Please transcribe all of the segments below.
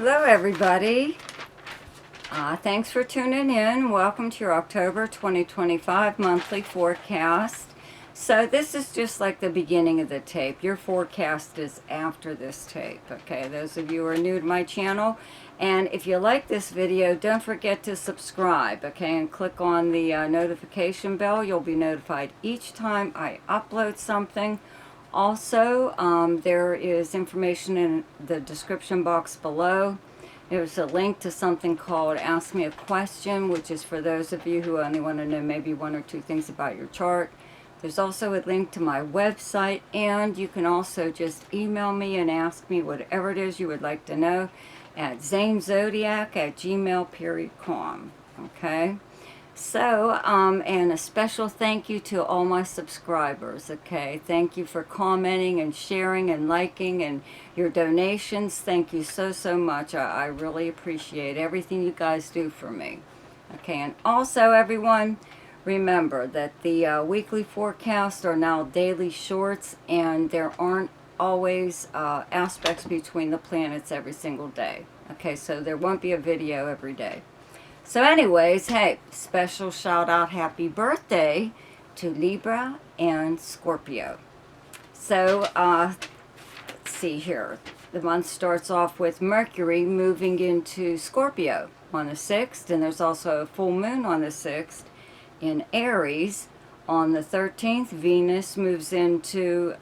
Hello everybody. Thanks for tuning in. Welcome to your October 2025 monthly forecast. So this is just like the beginning of the tape. Your forecast is after this tape, okay? Those of you who are new to my channel. And if you like this video, don't forget to subscribe, okay? And click on the notification bell. You'll be notified each time I upload something. Also, there is information in the description box below. There's a link to something called Ask Me a Question, which is for those of you who only want to know maybe one or two things about your chart. There's also a link to my website, and you can also just email me and ask me whatever it is you would like to know at zanezodiac@gmail.com. Okay? So, and a special thank you to all my subscribers, okay? Thank you for commenting and sharing and liking and your donations. Thank you so, so much. I really appreciate everything you guys do for me. Okay, and also everyone, remember that the weekly forecasts are now daily shorts, and there aren't always aspects between the planets every single day. Okay, so there won't be a video every day. So anyways, hey, special shout out, happy birthday to Libra and Scorpio. So, let's see here. The month starts off with Mercury moving into Scorpio on the 6th, and there's also a full moon on the 6th in Aries. On the 13th, Venus moves into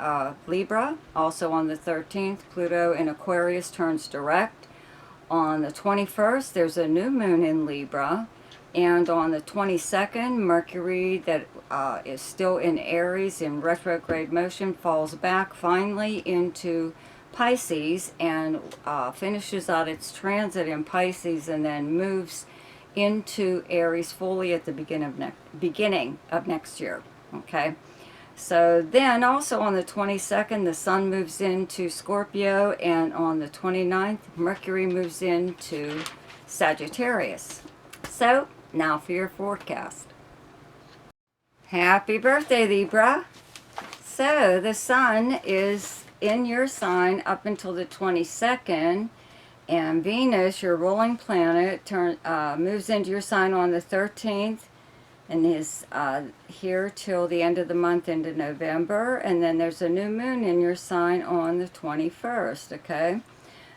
Libra. Also on the 13th, Pluto in Aquarius turns direct. On the 21st, there's a new moon in Libra. And on the 22nd, Mercury, that is still in Aries in retrograde motion, falls back finally into Pisces and finishes out its transit in Pisces, and then moves into Aries fully at the beginning of next year. Okay. So then also on the 22nd, the Sun moves into Scorpio, and on the 29th, Mercury moves into Sagittarius. So now for your forecast. Happy birthday, Libra. So the Sun is in your sign up until the 22nd, and Venus, your ruling planet, moves into your sign on the 13th. And is here till the end of the month into November. And then there's a new moon in your sign on the 21st, okay?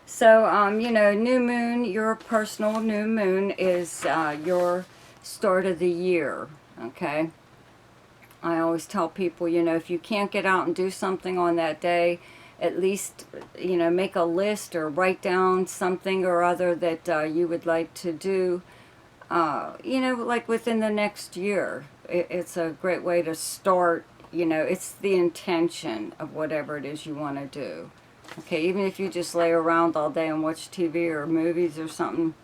So, you know, new moon, your personal new moon is your start of the year, okay? I always tell people, you know, if you can't get out and do something on that day, at least, you know, make a list or write down something or other that you would like to do. You know, like within the next year. It's a great way to start, you know, it's the intention of whatever it is you want to do. Okay, even if you just lay around all day and watch TV or movies or something,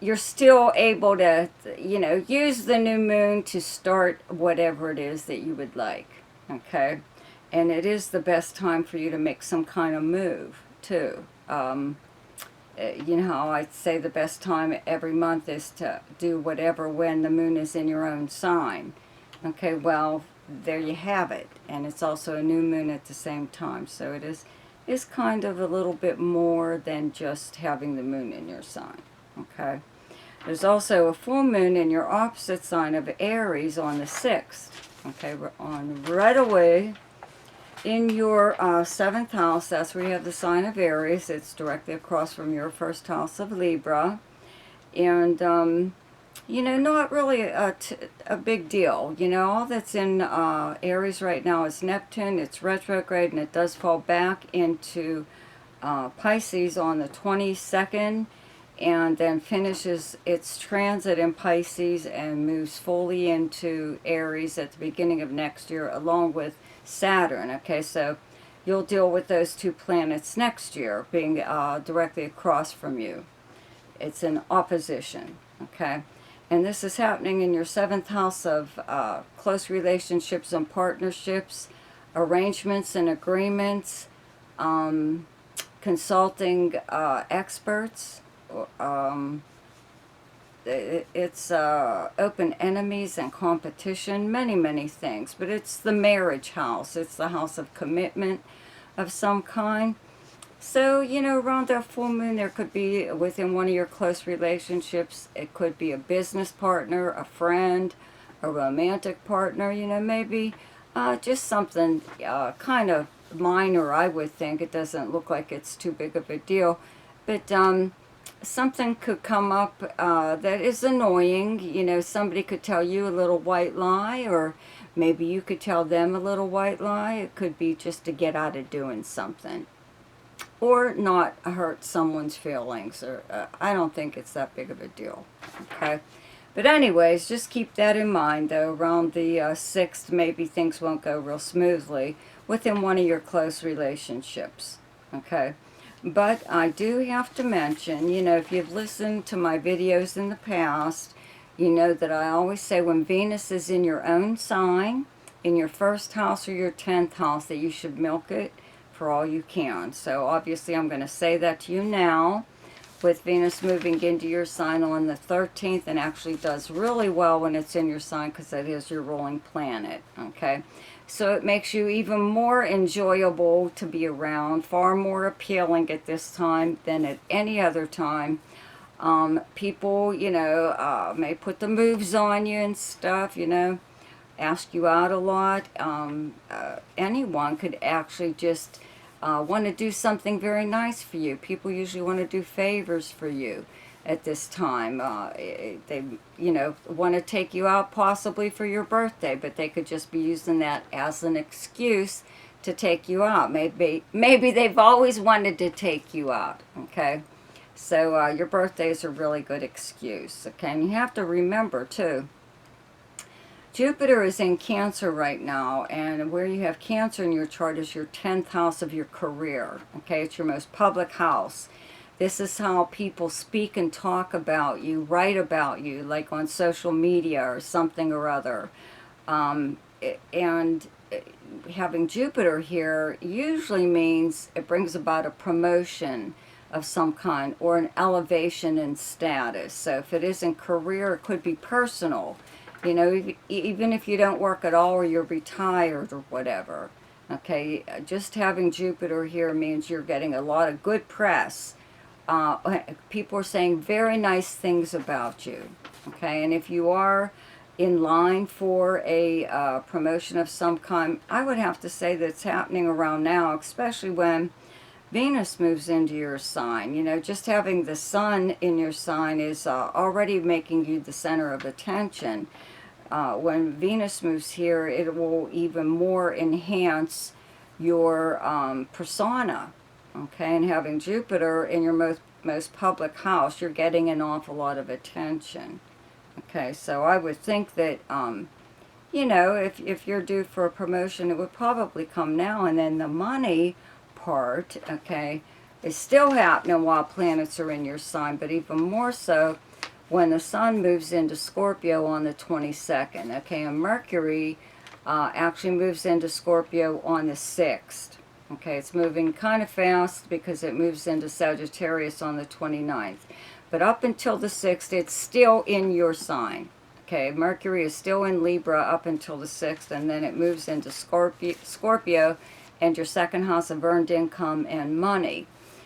you're still able to, you know, use the new moon to start whatever it is that you would like. Okay, and it is the best time for you to make some kind of move, too. You know how I say the best time every month is to do whatever when the moon is in your own sign. Okay, well, there you have it. And it's also a new moon at the same time. So it is kind of a little bit more than just having the moon in your sign. Okay. There's also a full moon in your opposite sign of Aries on the 6th. Okay, we're on right away. In your 7th house, that's where you have the sign of Aries. It's directly across from your 1st house of Libra. And, you know, not really a big deal. You know, all that's in Aries right now is Neptune. It's retrograde, and it does fall back into Pisces on the 22nd. And then finishes its transit in Pisces and moves fully into Aries at the beginning of next year, along with Saturn. Okay, so you'll deal with those two planets next year being directly across from you. It's in opposition, okay? And this is happening in your 7th house of close relationships and partnerships, arrangements and agreements, consulting experts. It's open enemies and competition, many things. But it's the marriage house. It's the house of commitment of some kind. So, you know, around that full moon, there could be within one of your close relationships, it could be a business partner, a friend, a romantic partner, you know, maybe just something kind of minor, I would think. It doesn't look like it's too big of a deal. But something could come up that is annoying. You know, somebody could tell you a little white lie, or maybe you could tell them a little white lie. It could be just to get out of doing something, or not hurt someone's feelings, or I don't think it's that big of a deal. Okay, but anyways, just keep that in mind, though. Around the 6th, maybe things won't go real smoothly within one of your close relationships. Okay, but I do have to mention, you know, if you've listened to my videos in the past, you know that I always say when Venus is in your own sign, in your first house or your 10th house, that you should milk it for all you can. So obviously I'm going to say that to you now, with Venus moving into your sign on the 13th, and actually does really well when it's in your sign because that is your ruling planet. Okay, so it makes you even more enjoyable to be around, far more appealing at this time than at any other time. People, you know, may put the moves on you and stuff, you know, ask you out a lot. Anyone could actually just want to do something very nice for you. People usually want to do favors for you at this time. They, you know, want to take you out possibly for your birthday, but they could just be using that as an excuse to take you out. Maybe they've always wanted to take you out, okay? So your birthday is a really good excuse, okay? And you have to remember, too, Jupiter is in Cancer right now, and where you have Cancer in your chart is your 10th house of your career, okay? It's your most public house. This is how people speak and talk about you, write about you, like on social media or something or other. And having Jupiter here usually means it brings about a promotion of some kind or an elevation in status. So if it isn't career, it could be personal. You know, even if you don't work at all or you're retired or whatever. Okay, just having Jupiter here means you're getting a lot of good press. People are saying very nice things about you. Okay, and if you are in line for a promotion of some kind, I would have to say that it's happening around now, especially when Venus moves into your sign. You know, just having the sun in your sign is already making you the center of attention. When Venus moves here, it will even more enhance your persona. Okay, and having Jupiter in your most public house, you're getting an awful lot of attention. Okay, so I would think that, you know, if you're due for a promotion, it would probably come now, and then the money part, okay, is still happening while planets are in your sign, but even more so when the sun moves into Scorpio on the 22nd, okay, and Mercury actually moves into Scorpio on the 6th, okay, it's moving kind of fast because it moves into Sagittarius on the 29th, but up until the 6th, it's still in your sign, okay, Mercury is still in Libra up until the 6th, and then it moves into Scorpio and your second house of earned income and money.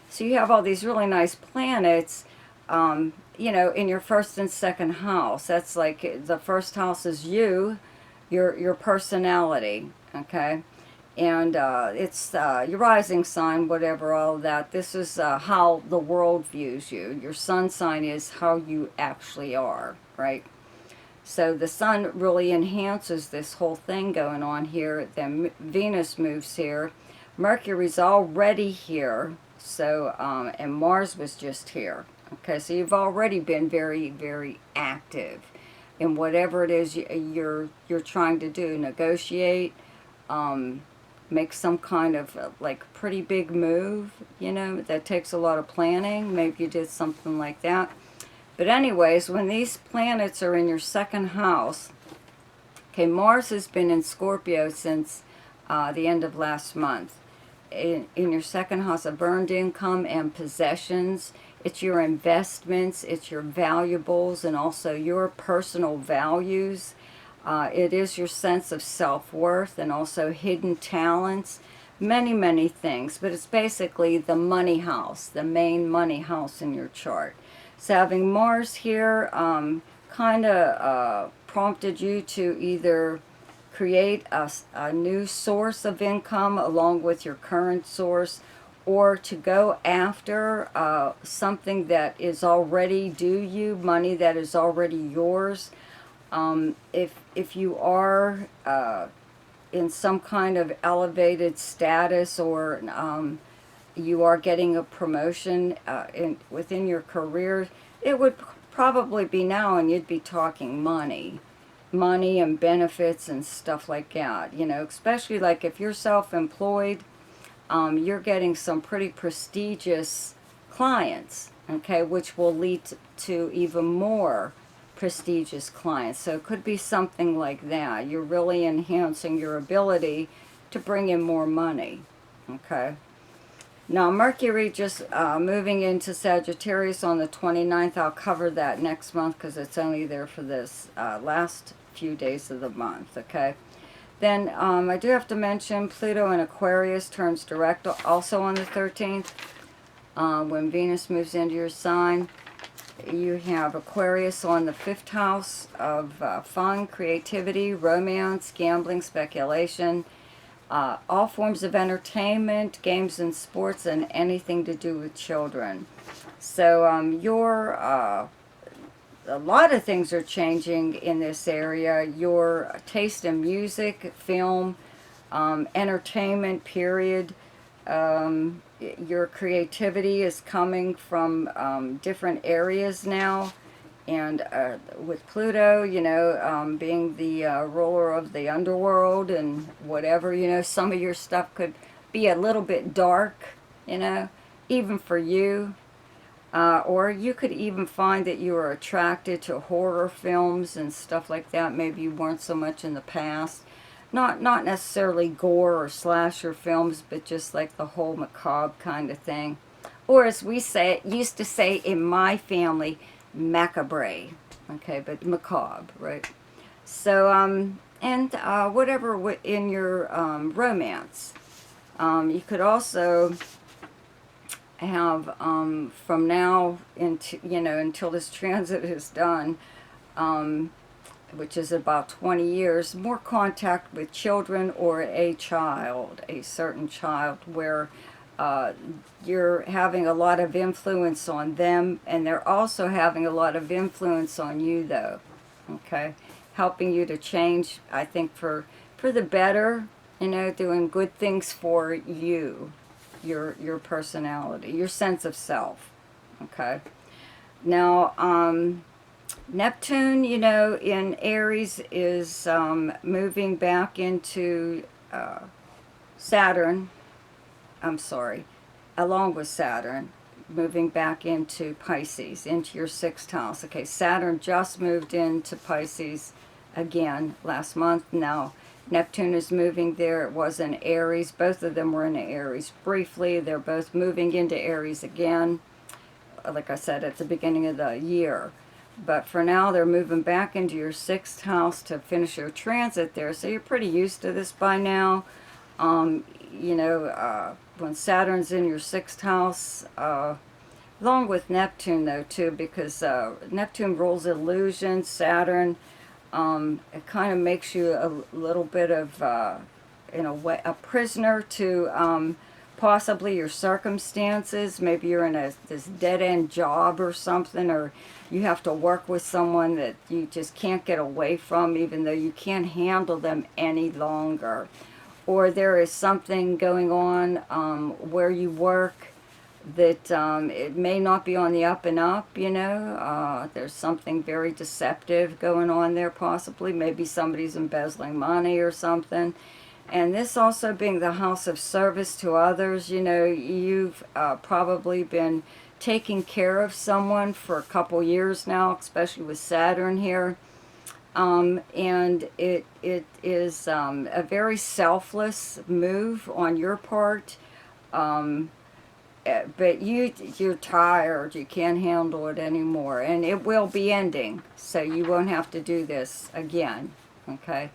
So you have all these really nice planets, you know, in your first and second house. That's like the first house is you, your personality, okay? And it's your rising sign, whatever, all of that. This is how the world views you. Your sun sign is how you actually are, right? So the sun really enhances this whole thing going on here. Then Venus moves here. Mercury's already here. So, and Mars was just here. Okay, so you've already been very, very active in whatever it is you're trying to do. Negotiate, make some kind of like pretty big move, you know, that takes a lot of planning. Maybe you did something like that. But anyways, when these planets are in your second house, okay, Mars has been in Scorpio since the end of last month. In your second house of earned income and possessions, it's your investments, it's your valuables, and also your personal values. It is your sense of self-worth and also hidden talents. many, many things, but it's basically the money house, the main money house in your chart. So having Mars here kind of prompted you to either create a new source of income along with your current source, or to go after something that is already due you, money that is already yours. If you are in some kind of elevated status, or you are getting a promotion within your career, it would probably be now, and you'd be talking money and benefits and stuff like that, you know, especially like if you're self-employed, you're getting some pretty prestigious clients, okay, which will lead to even more prestigious clients. So it could be something like that. You're really enhancing your ability to bring in more money, okay. Now Mercury just moving into Sagittarius on the 29th. I'll cover that next month because it's only there for this last few days of the month, okay. Then I do have to mention Pluto in Aquarius turns direct also on the 13th. When Venus moves into your sign, you have Aquarius on the 5th house of fun, creativity, romance, gambling, speculation, all forms of entertainment, games and sports, and anything to do with children. So a lot of things are changing in this area. Your taste in music, film, entertainment, period. Your creativity is coming from different areas now. And with Pluto, you know, being the ruler of the underworld and whatever, you know, some of your stuff could be a little bit dark, you know, even for you. Or you could even find that you are attracted to horror films and stuff like that. Maybe you weren't so much in the past. Not necessarily gore or slasher films, but just like the whole macabre kind of thing. Or as we used to say in my family, macabre. Okay, but macabre, right? So, and whatever in your romance. You could also have from now into, you know, until this transit is done, which is about 20 years, more contact with children or a child, a certain child, where you're having a lot of influence on them, and they're also having a lot of influence on you, though, okay, helping you to change, I think, for the better, you know, doing good things for you. Your personality, your sense of self, okay. Now, Neptune, you know, in Aries is moving back into Saturn, I'm sorry, along with Saturn, moving back into Pisces, into your 6th house. Okay, Saturn just moved into Pisces again last month. Now, Neptune is moving there. It was in Aries. Both of them were in Aries briefly. They're both moving into Aries again, like I said, at the beginning of the year. But for now, they're moving back into your 6th house to finish your transit there. So you're pretty used to this by now. You know, when Saturn's in your 6th house, along with Neptune, though, too, because Neptune rules illusion, Saturn, it kind of makes you a little bit of, in a way, a prisoner to possibly your circumstances. Maybe you're in this dead-end job or something, or you have to work with someone that you just can't get away from, even though you can't handle them any longer. Or there is something going on where you work that it may not be on the up and up, you know. There's something very deceptive going on there, possibly. Maybe somebody's embezzling money or something. And this also being the house of service to others, you know, you've probably been taking care of someone for a couple years now, especially with Saturn here. And it is a very selfless move on your part. But you're tired, you can't handle it anymore, and it will be ending, so you won't have to do this again, okay?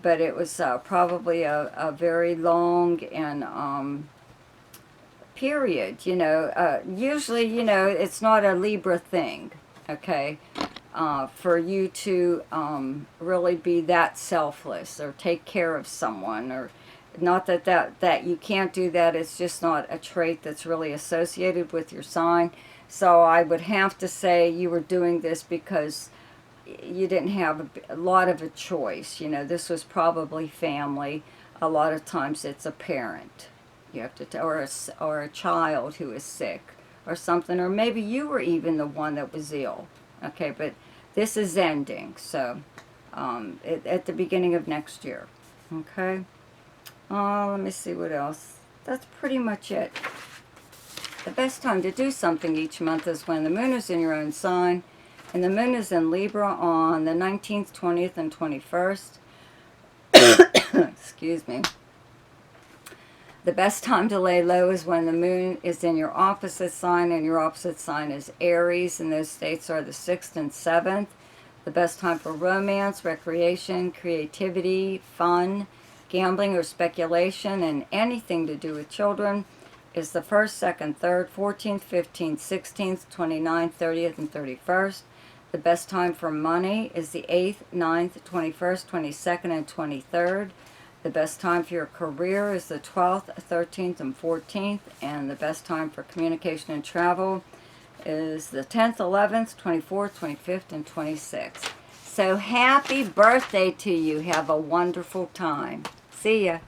but it was probably a very long and period, you know. Usually, you know, it's not a Libra thing, okay, for you to really be that selfless or take care of someone, or not that you can't do that. It's just not a trait that's really associated with your sign. So I would have to say you were doing this because you didn't have a lot of a choice. You know, this was probably family. A lot of times it's a parent. You have to, or a child who is sick or something, or maybe you were even the one that was ill. Okay, but this is ending, so at the beginning of next year. Okay. Let me see what else. That's pretty much it. The best time to do something each month is when the moon is in your own sign, and the moon is in Libra on the 19th, 20th, and 21st. Excuse me. The best time to lay low is when the moon is in your opposite sign, and your opposite sign is Aries, and those dates are the 6th and 7th. The best time for romance, recreation, creativity, fun, gambling or speculation, and anything to do with children is the 1st, 2nd, 3rd, 14th, 15th, 16th, 29th, 30th, and 31st. The best time for money is the 8th, 9th, 21st, 22nd, and 23rd. The best time for your career is the 12th, 13th, and 14th. And the best time for communication and travel is the 10th, 11th, 24th, 25th, and 26th. So happy birthday to you. Have a wonderful time. See ya.